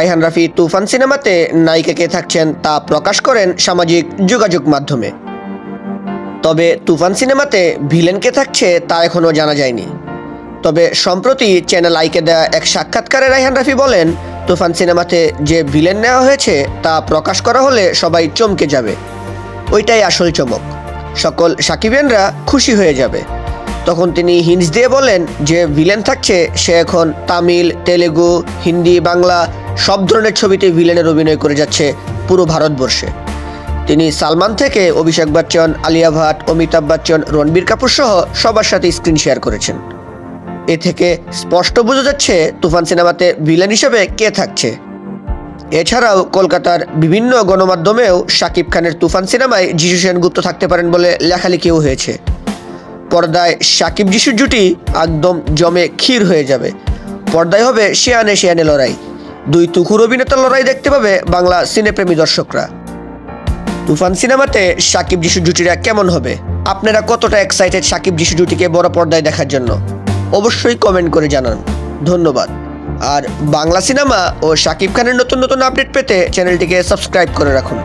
রায়হান রাফি তুফান সিনেমাতে নায়িকা কে থাকছেন তা প্রকাশ করেন সামাজিক যোগাযোগ মাধ্যমে। তবে তুফান সিনেমাতে ভিলেন কে থাকছে তা এখনও জানা যায়নি। তবে সম্প্রতি চ্যানেল আইকে দেয়া এক সাক্ষাৎকারে রায়হান রাফি বলেন, তুফান সিনেমাতে যে ভিলেন নেওয়া হয়েছে তা প্রকাশ করা হলে সবাই চমকে যাবে, ওইটাই আসল চমক, সকল সাকিবিয়ানরা খুশি হয়ে যাবে। তখন তিনি হিন্টস দিয়ে বলেন যে ভিলেন থাকছে সে এখন তামিল, তেলেগু, হিন্দি, বাংলা সব ধরনের ছবিতে ভিলেনের অভিনয় করে যাচ্ছে পুরো ভারতবর্ষে। তিনি সালমান থেকে অভিষেক বচ্চন, আলিয়া ভাট, অমিতাভ বচ্চন, রণবীর কাপুর সহ সবার সাথে স্ক্রিন শেয়ার করেছেন। এ থেকে স্পষ্ট বোঝা যাচ্ছে তুফান সিনেমাতে ভিলেন হিসেবে কে থাকছে। এছাড়াও কলকাতার বিভিন্ন গণমাধ্যমেও শাকিব খানের তুফান সিনেমায় যিশু সেনগুপ্ত থাকতে পারেন বলে লেখালেখিও হয়েছে। পর্দায় শাকিব যিশুর জুটি একদম জমে ক্ষীর হয়ে যাবে। পর্দায় হবে শিয়ানে শিয়ানে লড়াই, দুই তুখুর অভিনেতার লড়াই দেখতে পাবে বাংলা সিনেপ্রেমী দর্শকরা। তুফান সিনেমাতে শাকিব যিশুর জুটিরা কেমন হবে? আপনারা কতটা এক্সাইটেড শাকিব যিশু জুটিকে বড় পর্দায় দেখার জন্য? অবশ্যই কমেন্ট করে জানান। ধন্যবাদ। আর বাংলা সিনেমা ও শাকিব খানের নতুন নতুন আপডেট পেতে চ্যানেলটিকে সাবস্ক্রাইব করে রাখুন।